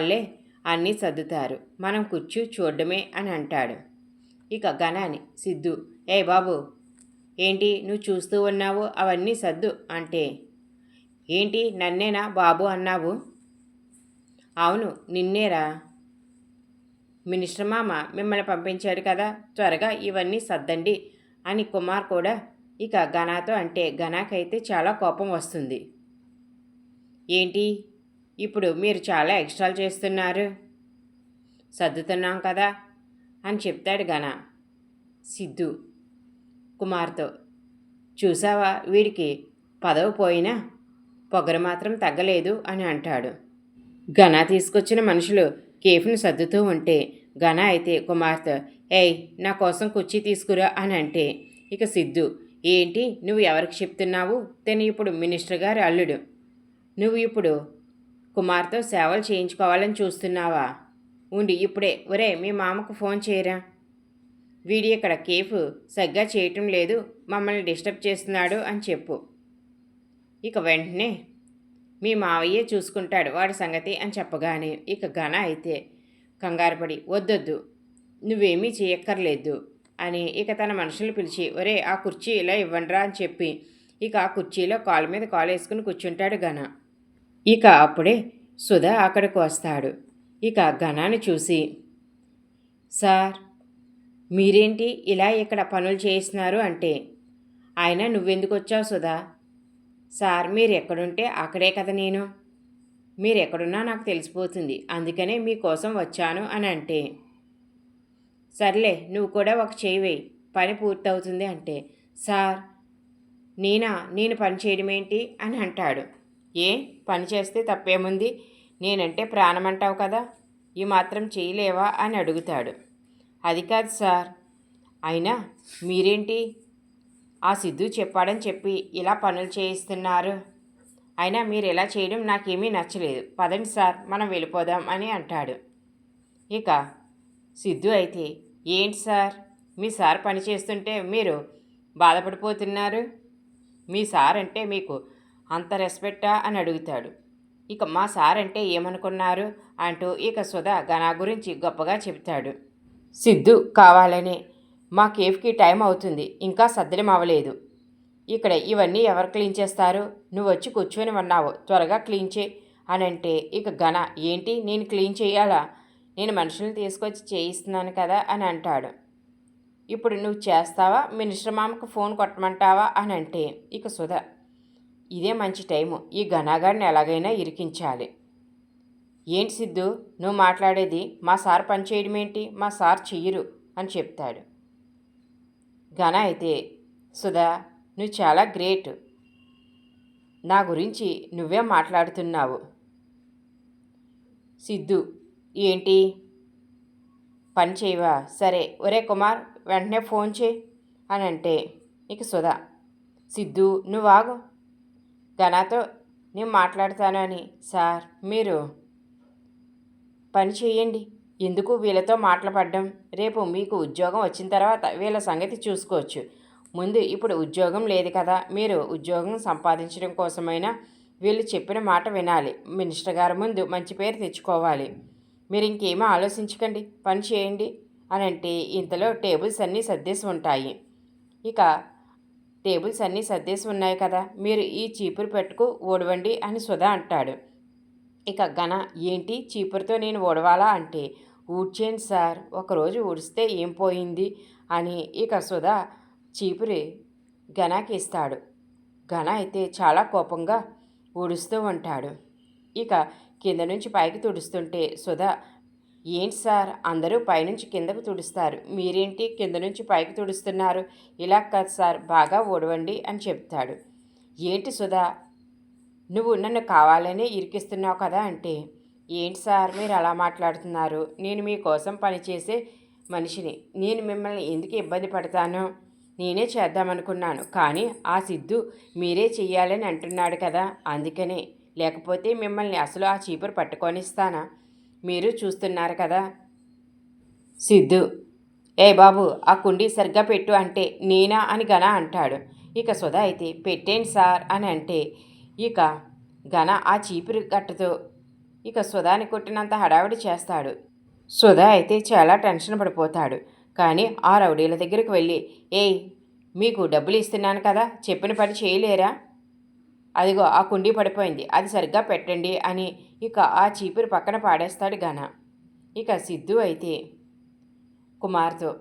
వాళ్ళే అన్నీ సర్దుతారు, మనం కూర్చు చూడడమే అని అంటాడు. ఇక గణాని సిద్ధు, ఏ బాబు ఏంటి నువ్వు చూస్తూ ఉన్నావు, అవన్నీ సర్దు అంటే, ఏంటి నన్నేనా బాబు అన్నావు? అవును నిన్నేరా, మినిస్టర్ మామ మిమ్మల్ని పంపించాడు కదా, త్వరగా ఇవన్నీ సర్దండి అని కుమార్ కూడా ఇక ఘనాతో అంటే ఘనాకైతే చాలా కోపం వస్తుంది. ఏంటి ఇప్పుడు మీరు చాలా ఎక్స్ట్రాలు చేస్తున్నారు, సర్దుతున్నాం కదా అని చెప్తాడు ఘన. సిద్ధు కుమార్తో, చూసావా వీడికి పదవి పోయినా పొగరు మాత్రం తగ్గలేదు అని అంటాడు. ఘన తీసుకొచ్చిన మనుషులు కేఫ్ను సర్దుతూ ఉంటే ఘన అయితే కుమార్తె, ఏయ్ నా కోసం కుర్చీ తీసుకురా అని అంటే, ఇక సిద్ధు, ఏంటి నువ్వు ఎవరికి చెప్తున్నావు, తను ఇప్పుడు మినిస్టర్ గారి అల్లుడు, నువ్వు ఇప్పుడు కుమార్తె సేవలు చేయించుకోవాలని చూస్తున్నావా, ఉండి ఇప్పుడే ఒరే మీ మామకు ఫోన్ చేయరా, వీడి ఇక్కడ కేఫ్ సగ్గా చేయటం లేదు, మమ్మల్ని డిస్టర్బ్ చేస్తున్నాడు అని చెప్పు. ఇక వెంటనే మీ మావయ్యే చూసుకుంటాడు వాడి సంగతి అని చెప్పగానే ఇక ఘన అయితే కంగారుపడి, వద్దొద్దు నువ్వేమీ చేయక్కర్లేదు అని ఇక తన మనుషులు పిలిచి, ఒరే ఆ కుర్చీ ఇలా ఇవ్వండిరా అని చెప్పి ఇక ఆ కుర్చీలో కాలు మీద కాలు వేసుకుని కూర్చుంటాడు ఘన. ఇక అప్పుడే సుధా అక్కడికి వస్తాడు. ఇక ఘనాన్ని చూసి, సార్ మీరేంటి ఇలా ఇక్కడ పనులు చేయిస్తున్నారు అంటే, ఆయన నువ్వెందుకు వచ్చావు సుధా, సార్ మీరు ఎక్కడుంటే అక్కడే కదా నేను, మీరు ఎక్కడున్నా నాకు తెలిసిపోతుంది, అందుకనే మీకోసం వచ్చాను అని అంటే, సర్లే నువ్వు కూడా ఒక చేయి వేయి పని పూర్తవుతుంది అంటే, సార్ నేను పని చేయడం ఏంటి అని అంటాడు. ఏ పని చేస్తే తప్పేముంది, నేనంటే ప్రాణం అంటావు కదా, ఈ మాత్రం చేయలేవా అని అడుగుతాడు. అది కాదు సార్, అయినా మీరేంటి ఆ సిద్ధు చెప్పాడని చెప్పి ఇలా పనులు చేయిస్తున్నారు, అయినా మీరు ఇలా చేయడం నాకేమీ నచ్చలేదు, పదండి సార్ మనం వెళ్ళిపోదాం అని అంటాడు. ఇక సిద్ధు అయితే, ఏంటి సార్ మీ సార్ పని చేస్తుంటే మీరు బాధపడిపోతున్నారు, మీ సార్ అంటే మీకు అంత రెస్పెక్టా అని అడుగుతాడు. ఇక మా సార్ అంటే ఏమనుకున్నారు అంటూ ఇక సుధా ఘన గురించి గొప్పగా చెప్తాడు. సిద్ధు కావాలనే, మా కేఫ్కి టైం అవుతుంది, ఇంకా సద్దలం అవ్వలేదు, ఇక్కడ ఇవన్నీ ఎవరు క్లీన్ చేస్తారు, నువ్వు వచ్చి కూర్చొని ఉన్నావు, త్వరగా క్లీన్ చేయి అని అంటే, ఇక ఘన ఏంటి నేను క్లీన్ చేయాలా, నేను మనుషుల్ని తీసుకొచ్చి చేయిస్తున్నాను కదా అని అంటాడు. ఇప్పుడు నువ్వు చేస్తావా, మినిస్టర్ మామకు ఫోన్ కొట్టమంటావా అని అంటే, ఇక సుధా ఇదే మంచి టైము, ఈ ఘనాగాడిని ఎలాగైనా ఇరికించాలి. ఏంటి సిద్ధు నువ్వు మాట్లాడేది, మా సార్ పని చేయడం ఏంటి, మా సార్ చెయ్యరు అని చెప్తాడు. ఘన అయితే, సుధా నువ్వు చాలా గ్రేట్, నా గురించి నువ్వే మాట్లాడుతున్నావు. సిద్ధు, ఏంటి పని చేయవా, సరే ఒరే కుమార్ వెంటనే ఫోన్ చేయి అని అంటే, ఇక సుధా, సిద్ధు నువ్వు ఆగు, ఘనాతో నేను మాట్లాడతానని, సార్ మీరు పని చేయండి, ఎందుకు వీళ్ళతో మాట్లాడడం, రేపు మీకు ఉద్యోగం వచ్చిన తర్వాత వీళ్ళ సంగతి చూసుకోవచ్చు, ముందు ఇప్పుడు ఉద్యోగం లేదు కదా, మీరు ఉద్యోగం సంపాదించడం కోసమైనా వీళ్ళు చెప్పిన మాట వినాలి, మినిస్టర్ గారి ముందు మంచి పేరు తెచ్చుకోవాలి, మీరు ఇంకేమీ ఆలోచించకండి పని చేయండి అని అంటే, ఇంతలో టేబుల్స్ అన్నీ సర్దేసి ఉంటాయి. ఇక టేబుల్స్ అన్నీ సర్దేసి ఉన్నాయి కదా, మీరు ఈ చీపురు పెట్టుకు ఓడవండి అని సుధా అంటాడు. ఇక ఘన, ఏంటి చీపురుతో నేను ఓడవాలా అంటే, ఊడ్చేయండి సార్, ఒకరోజు ఊడిస్తే ఏం పోయింది అని ఇక సుధా చీపురి ఘనాకి ఇస్తాడు. ఘన అయితే చాలా కోపంగా ఊడుస్తూ ఉంటాడు. ఇక కింద నుంచి పైకి తుడుస్తుంటే సుధా, ఏంటి సార్ అందరూ పైనుంచి కిందకు తుడుస్తారు, మీరేంటి కింద నుంచి పైకి తుడుస్తున్నారు, ఇలా కాదు సార్ బాగా ఓడవండి అని చెప్తాడు. ఏంటి సుధా నువ్వు నన్ను కావాలనే ఇరికిస్తున్నావు కదా అంటే, ఏంటి సార్ మీరు అలా మాట్లాడుతున్నారు, నేను మీకోసం పనిచేసే మనిషిని, నేను మిమ్మల్ని ఎందుకు ఇబ్బంది పడతాను, నేనే చేద్దామనుకున్నాను, కానీ ఆ సిద్ధు మీరే చెయ్యాలని అంటున్నాడు కదా, అందుకనే, లేకపోతే మిమ్మల్ని అసలు ఆ చీపురు పట్టుకొనిస్తానా, మీరు చూస్తున్నారు కదా. సిద్ధు, ఏ బాబు ఆ కుండీ సరిగ్గా పెట్టు అంటే, నేనా అని ఘన అంటాడు. ఇక సుధా అయితే, పెట్టేండి సార్ అని అంటే, ఇక ఘన ఆ చీపురు గట్టతో ఇక సుధాని కొట్టినంత హడావిడి చేస్తాడు. సుధా అయితే చాలా టెన్షన్ పడిపోతాడు. కానీ ఆ రౌడీల దగ్గరికి వెళ్ళి, ఏయ్, మీకు డబ్బులు ఇస్తున్నాను కదా, చెప్పిన పని చేయలేరా? అదిగో ఆ కుండీ పడిపోయింది, అది సరిగ్గా పెట్టండి అని ఇక ఆ చీపురు పక్కన పాడేస్తాడు ఘన. ఇక సిద్ధు అయితే కుమార్తో,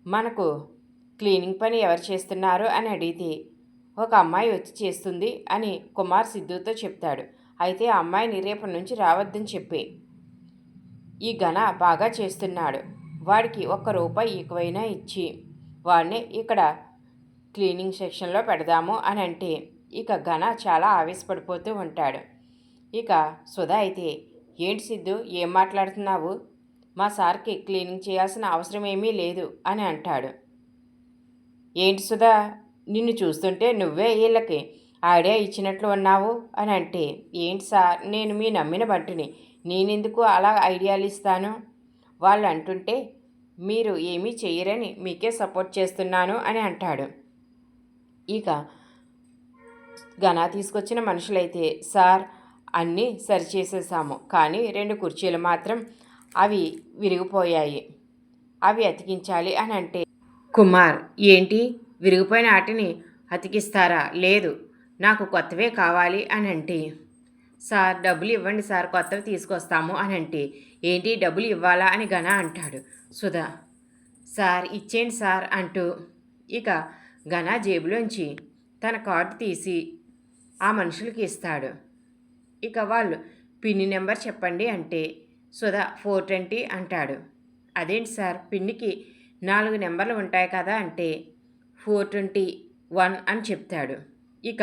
మనకు క్లీనింగ్ పని ఎవరు చేస్తున్నారు అని అడిగితే, ఒక అమ్మాయి వచ్చి చేస్తుంది అని కుమార్ సిద్ధుతో చెప్తాడు. అయితే ఆ అమ్మాయిని రేపటి నుంచి రావద్దని చెప్పి, ఈ ఘన బాగా చేస్తున్నాడు, వాడికి ₹1 ఎక్కువైనా ఇచ్చి వాడిని ఇక్కడ క్లీనింగ్ సెక్షన్లో పెడదాము అని అంటే ఇక ఘన చాలా ఆవేశపడిపోతూ ఉంటాడు. ఇక సుధా అయితే, ఏంటి సిద్ధు, ఏం మాట్లాడుతున్నావు? మా సార్కి క్లీనింగ్ చేయాల్సిన అవసరం ఏమీ లేదు అని అంటాడు. ఏంటి సుధా, నిన్ను చూస్తుంటే నువ్వే వీళ్ళకి ఐడియా ఇచ్చినట్లు ఉన్నావు అని అంటే, ఏంటి సార్, నేను మీ నమ్మిన బంటిని, నేనెందుకు అలా ఐడియాలు ఇస్తాను? వాళ్ళు అంటుంటే మీరు ఏమీ చెయ్యరని మీకే సపోర్ట్ చేస్తున్నాను అని అంటాడు. ఇక ఘన తీసుకొచ్చిన మనుషులైతే, సార్ అన్నీ సరిచేసేసాము, కానీ 2 కుర్చీలు మాత్రం అవి విరిగిపోయాయి, అవి అతికించాలి అని అంటే, కుమార్, ఏంటి విరిగిపోయిన వాటిని అతికిస్తారా? లేదు, నాకు కొత్తవే కావాలి అని అంటే, సార్ డబ్బులు ఇవ్వండి సార్, కొత్తవి తీసుకొస్తాము అని అంటే, ఏంటి డబ్బులు ఇవ్వాలా అని ఘన అంటాడు. సుధా, సార్ ఇచ్చేయండి సార్ అంటూ ఇక ఘన జేబులోంచి తన కార్డు తీసి ఆ మనుషులకి ఇస్తాడు. ఇక వాళ్ళు పిన్ని నెంబర్ చెప్పండి అంటే సుధా 420 అంటాడు. అదేంటి సార్, పిన్నికి 4 నెంబర్లు ఉంటాయి కదా అంటే 421 అని చెప్తాడు. ఇక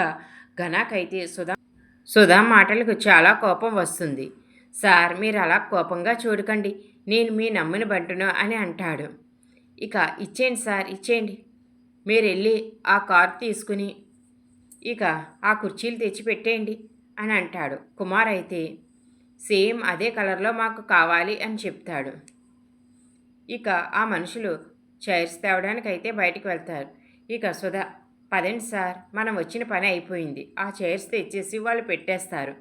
ఘనాకైతే సుధా మాటలకు చాలా కోపం వస్తుంది. సార్ మీరు అలా కోపంగా చూడకండి, నేను మీ నమ్మిన బంటును అని అంటాడు. ఇక ఇచ్చేయండి సార్, ఇచ్చేయండి, మీరు వెళ్ళి ఆ కార్డు తీసుకుని ఇక ఆ కుర్చీలు తెచ్చి పెట్టేయండి అని అంటాడు. కుమార్ అయితే సేమ్ అదే కలర్లో మాకు కావాలి అని చెప్తాడు. ఇక ఆ మనుషులు చైర్స్ తేవడానికైతే బయటికి వెళ్తారు. ఇక సుధా, పదండి సార్, మనం వచ్చిన పని అయిపోయింది, ఆ చైర్స్ తెచ్చేసి వాళ్ళు పెట్టేస్తారు,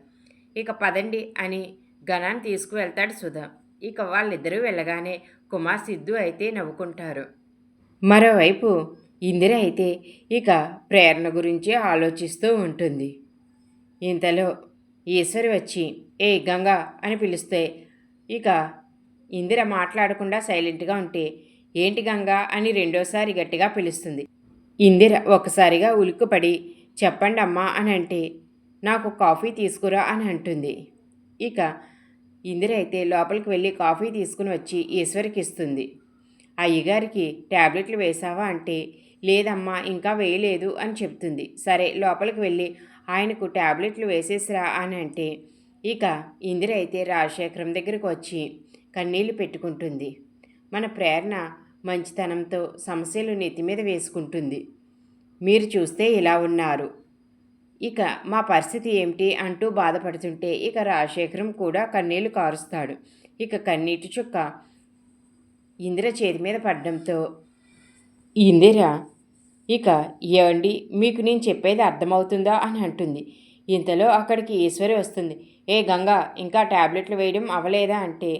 ఇక పదండి అని ఘనాన్ని తీసుకువెళ్తాడు సుధా. ఇక వాళ్ళిద్దరూ వెళ్ళగానే కుమార్ సిద్ధు అయితే నవ్వుకుంటారు. మరోవైపు ఇందిర అయితే ఇక ప్రేరణ గురించి ఆలోచిస్తూ ఉంటుంది. ఇంతలో ఈశ్వరి వచ్చి, ఏ గంగా అని పిలిస్తే ఇక ఇందిర మాట్లాడకుండా సైలెంట్గా ఉంటే, ఏంటి గంగా అని రెండోసారి గట్టిగా పిలుస్తుంది. ఇందిర ఒకసారిగా ఉలిక్కుపడి, చెప్పండి అమ్మా అని అంటే, నాకు కాఫీ తీసుకురా అని అంటుంది. ఇక ఇందిర అయితే లోపలికి వెళ్ళి కాఫీ తీసుకుని వచ్చి ఈశ్వరికి ఇస్తుంది. అయ్యగారికి ట్యాబ్లెట్లు వేసావా అంటే, లేదమ్మా ఇంకా వేయలేదు అని చెప్తుంది. సరే లోపలికి వెళ్ళి ఆయనకు ట్యాబ్లెట్లు వేసేసిరా అని అంటే, ఇక ఇందిర అయితే రాజశేఖరం దగ్గరకు వచ్చి కన్నీళ్లు పెట్టుకుంటుంది. మన ప్రేరణ మంచితనంతో సమస్యలు నెత్తి మీద వేసుకుంటుంది. మీరు చూస్తే ఇలా ఉన్నారు, ఇక మా పరిస్థితి ఏమిటి అంటూ బాధపడుతుంటే ఇక రాజశేఖరం కూడా కన్నీళ్లు కారుస్తాడు. ఇక కన్నీటి చుక్క ఇందిర చేతి మీద పడడంతో ఇందిర ఇక, ఏవండి మీకు నేను చెప్పేది అర్థమవుతుందా అని అంటుంది. ఇంతలో అక్కడికి ఈశ్వరి వస్తుంది. ఏ గంగా, ఇంకా ట్యాబ్లెట్లు వేయడం అవ్వలేదా అంటే,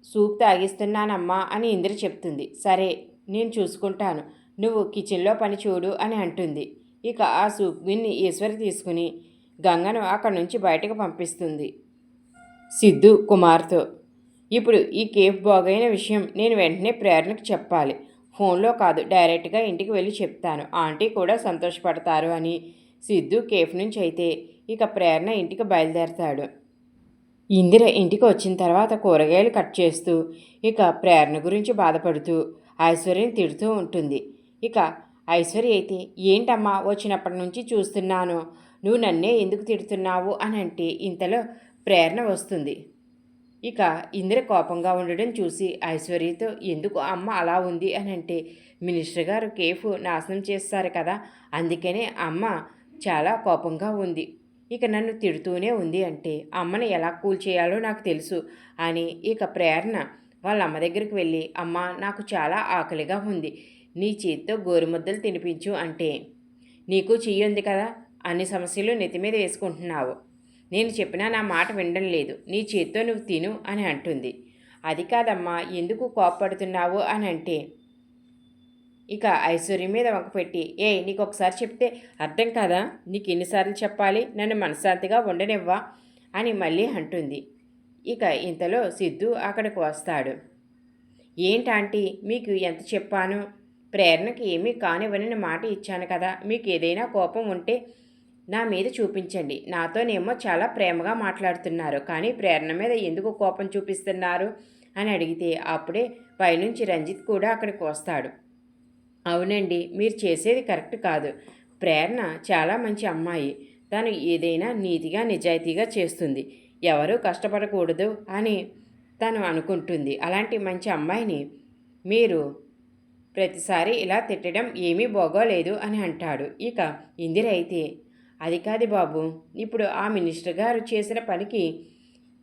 సూప్ తాగిస్తున్నానమ్మా అని ఇందిర చెప్తుంది. సరే నేను చూసుకుంటాను, నువ్వు కిచెన్లో పని చూడు అని అంటుంది. ఇక ఆ సూప్ గిన్ని ఈశ్వరి తీసుకుని గంగను అక్కడి నుంచి బయటకు పంపిస్తుంది. సిద్ధు కుమార్తో, ఇప్పుడు ఈ కేఫ్ బాగైన విషయం నేను వెంటనే ప్రేరణకు చెప్పాలి, ఫోన్లో కాదు డైరెక్ట్గా ఇంటికి వెళ్ళి చెప్తాను, ఆంటీ కూడా సంతోషపడతారు అని సిద్ధు కేఫ్ నుంచి అయితే ఇక ప్రేరణ ఇంటికి బయలుదేరతాడు. ఇందిర ఇంటికి వచ్చిన తర్వాత కూరగాయలు కట్ చేస్తూ ఇక ప్రేరణ గురించి బాధపడుతూ ఐశ్వర్యని తిడుతూ ఉంటుంది. ఇక ఐశ్వర్య అయితే, ఏంటమ్మా వచ్చినప్పటి నుంచి చూస్తున్నాను, నువ్వు నన్నే ఎందుకు తిడుతున్నావు అని అంటే ఇంతలో ప్రేరణ వస్తుంది. ఇక ఇందిర కోపంగా ఉండడం చూసి ఐశ్వర్యతో, ఎందుకు అమ్మ అలా ఉంది అని అంటే, మినిస్టర్ గారు కేఫ్ నాశనం చేస్తారు కదా, అందుకనే అమ్మ చాలా కోపంగా ఉంది, ఇక నన్ను తిడుతూనే ఉంది అంటే అమ్మని ఎలా కూల్ చేయాలో నాకు తెలుసు అని ఇక ప్రేరణ వాళ్ళ అమ్మ దగ్గరికి వెళ్ళి, అమ్మ నాకు చాలా ఆకలిగా ఉంది, నీ చేతితో గోరుముద్దలు తినిపించు అంటే, నీకు చెయ్యి ఉంది కదా, అన్ని సమస్యలు నెత్తి మీద వేసుకుంటున్నావు, నేను చెప్పినా నా మాట వినడం లేదు. నీ చేత్తో నువ్వు తిను అని అంటుంది. అది కాదమ్మా, ఎందుకు కోప్పడుతున్నావు అని అంటే, ఇక ఐశ్వర్య మీద వంకపెట్టి, నీకు ఒకసారి చెప్తే అర్థం కాదా? నీకు ఎన్నిసార్లు చెప్పాలి? నన్ను మనశ్శాంతిగా ఉండనివ్వా అని మళ్ళీ అంటుంది. ఇక ఇంతలో సిద్ధు అక్కడికి వస్తాడు. ఏంటాంటీ, మీకు ఎంత చెప్పాను? ప్రేరణకి ఏమీ కానివ్వనని మాట ఇచ్చాను కదా. మీకు ఏదైనా కోపం ఉంటే నా మీద చూపించండి. నాతోనేమో చాలా ప్రేమగా మాట్లాడుతున్నారు, కానీ ప్రేరణ మీద ఎందుకు కోపం చూపిస్తున్నారు అని అడిగితే అప్పుడే పైనుంచి రంజిత్ కూడా అక్కడికి వస్తాడు. అవునండి, మీరు చేసేది కరెక్ట్ కాదు. ప్రేరణ చాలా మంచి అమ్మాయి. తను ఏదైనా నీతిగా నిజాయితీగా చేస్తుంది. ఎవరూ కష్టపడకూడదు అని తను అనుకుంటుంది. అలాంటి మంచి అమ్మాయిని మీరు ప్రతిసారి ఇలా తిట్టడం ఏమీ బాగోలేదు అని అంటాడు. ఇక ఇందిర అయితే, అది కాదు బాబు, ఇప్పుడు ఆ మినిస్టర్ గారు చేసిన పనికి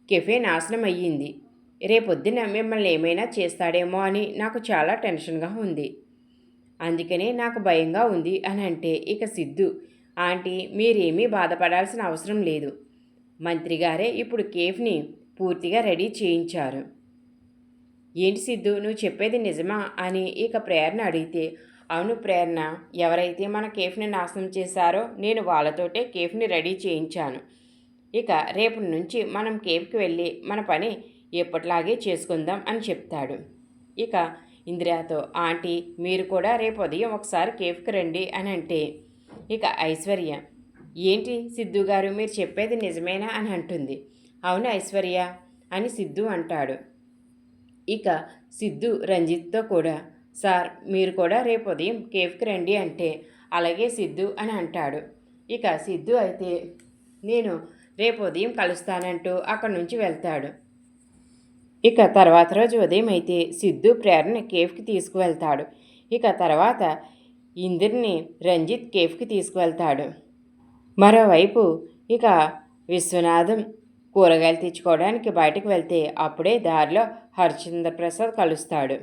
కెఫే నాశనం అయ్యింది. రేపొద్దున మిమ్మల్ని ఏమైనా చేస్తాడేమో అని నాకు చాలా టెన్షన్గా ఉంది. అందుకనే నాకు భయంగా ఉంది అని అంటే, ఇక సిద్ధు, ఆంటీ మీరేమీ బాధపడాల్సిన అవసరం లేదు. మంత్రి గారే ఇప్పుడు కేఫ్ని పూర్తిగా రెడీ చేయించారు. ఏంటి సిద్ధు, నువ్వు చెప్పేది నిజమా అని ఇక ప్రేరణ అడిగితే, అవును ప్రేరణ, ఎవరైతే మన కేఫ్ని నాశనం చేశారో నేను వాళ్ళతోటే కేఫ్ని రెడీ చేయించాను. ఇక రేపటి నుంచి మనం కేఫ్కి వెళ్ళి మన పని ఎప్పటిలాగే చేసుకుందాం అని చెప్తాడు. ఇక ఇందిరాతో, ఆంటీ మీరు కూడా రేపు ఉదయం ఒకసారి కేఫ్కి రండి అని అంటే, ఇక ఐశ్వర్య, ఏంటి సిద్ధు గారు మీరు చెప్పేది నిజమేనా అని అంటుంది. అవును ఐశ్వర్య అని సిద్ధు అంటాడు. ఇక సిద్ధు రంజిత్తో కూడా, సార్ మీరు కూడా రేపు ఉదయం కేఫ్కి రండి అంటే, అలాగే సిద్ధు అని అంటాడు. ఇక సిద్ధు అయితే నేను రేపు ఉదయం కలుస్తానంటూ అక్కడి నుంచి వెళ్తాడు. ఇక తర్వాత రోజు ఉదయం అయితే సిద్ధు ప్రేరణ కేఫ్కి తీసుకువెళ్తాడు. ఇక తర్వాత ఇందిర్ని రంజిత్ కేఫ్కి తీసుకువెళ్తాడు. మరోవైపు ఇక విశ్వనాథం కూరగాయలు తెచ్చుకోవడానికి బయటకు వెళ్తే అప్పుడే దారిలో హరిశ్చంద్ర ప్రసాద్ కలుస్తాడు.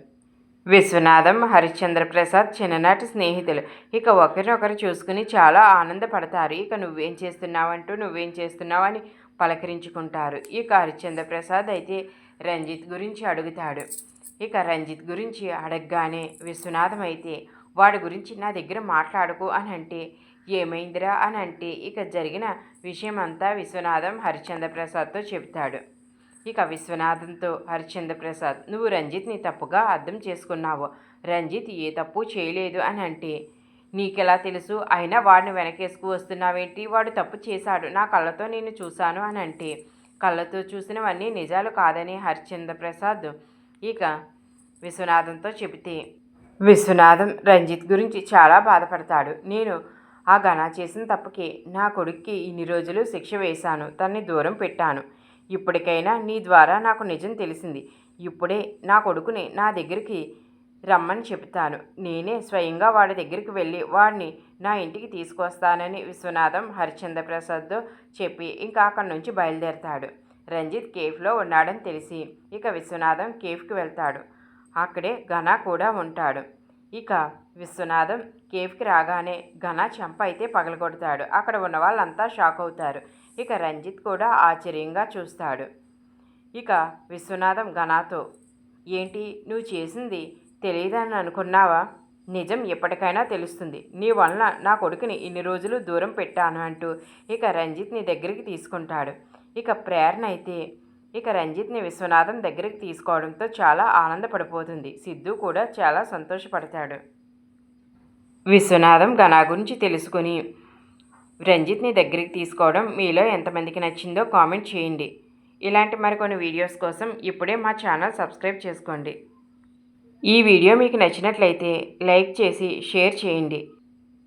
విశ్వనాథం హరిశ్చంద్ర ప్రసాద్ చిన్ననాటి స్నేహితులు. ఇక ఒకరినొకరు చూసుకుని చాలా ఆనందపడతారు. ఇక నువ్వేం చేస్తున్నావు అని పలకరించుకుంటారు. ఇక హరిశ్చంద్ర ప్రసాద్ అయితే రంజిత్ గురించి అడుగుతాడు. ఇక రంజిత్ గురించి అడగగానే విశ్వనాథం అయితే, వాడి గురించి నా దగ్గర మాట్లాడుకు అని అంటే, ఏమైందిరా అని అంటే ఇక జరిగిన విషయం అంతా విశ్వనాథం హరిశ్చంద్ర ప్రసాద్తో చెబుతాడు. ఇక విశ్వనాథంతో హరిశ్చంద్ర ప్రసాద్, నువ్వు రంజిత్ని తప్పుగా అర్థం చేసుకున్నావు. రంజిత్ ఏ తప్పు చేయలేదు అని అంటే, నీకెలా తెలుసు? అయినా వాడిని వెనకేసుకు వస్తున్నావేంటి? వాడు తప్పు చేశాడు, నా కళ్ళతో నేను చూశాను అని అంటే, కళ్ళతో చూసినవన్నీ నిజాలు కాదని హరిశ్చంద్ర ప్రసాద్ ఇక విశ్వనాథంతో చెబితే, విశ్వనాథం రంజిత్ గురించి చాలా బాధపడతాడు. నేను ఆ ఘన చేసిన తప్పుకి నా కొడుక్కి ఇన్ని రోజులు శిక్ష వేశాను, తన్ని దూరం పెట్టాను. ఇప్పటికైనా నీ ద్వారా నాకు నిజం తెలిసింది. ఇప్పుడే నా కొడుకుని నా దగ్గరికి రమ్మని చెప్తాను. నేనే స్వయంగా వాడి దగ్గరికి వెళ్ళి వాడిని నా ఇంటికి తీసుకొస్తానని విశ్వనాథం హరిశ్చంద్ర ప్రసాద్తో చెప్పి ఇంకా అక్కడి నుంచి బయలుదేరతాడు. రంజిత్ కేఫ్లో ఉన్నాడని తెలిసి ఇక విశ్వనాథం కేఫ్కి వెళ్తాడు. అక్కడే ఘన కూడా ఉంటాడు. ఇక విశ్వనాథం కేఫ్కి రాగానే ఘన చెంప అయితే పగలగొడతాడు. అక్కడ ఉన్న వాళ్ళంతా షాక్ అవుతారు. ఇక రంజిత్ కూడా ఆశ్చర్యంగా చూస్తాడు. ఇక విశ్వనాథం ఘనాతో, ఏంటి నువ్వు చేసింది తెలియదని అనుకున్నావా? నిజం ఎప్పటికైనా తెలుస్తుంది. నీ వలన నా కొడుకుని ఇన్ని రోజులు దూరం పెట్టాను అంటూ ఇక రంజిత్ని దగ్గరికి తీసుకుంటాడు. ఇక ప్రేరణ అయితే ఇక రంజిత్ని విశ్వనాథం దగ్గరికి తీసుకోవడంతో చాలా ఆనందపడిపోతుంది. సిద్ధు కూడా చాలా సంతోషపడతాడు. విశ్వనాథం ఘనా గురించి తెలుసుకుని రంజిత్ని దగ్గరికి తీసుకోవడం మీలో ఎంతమందికి నచ్చిందో కామెంట్ చేయండి. ఇలాంటి మరికొన్ని వీడియోస్ కోసం ఇప్పుడే మా ఛానల్ సబ్స్క్రైబ్ చేసుకోండి. ఈ వీడియో మీకు నచ్చినట్లయితే లైక్ చేసి షేర్ చేయండి.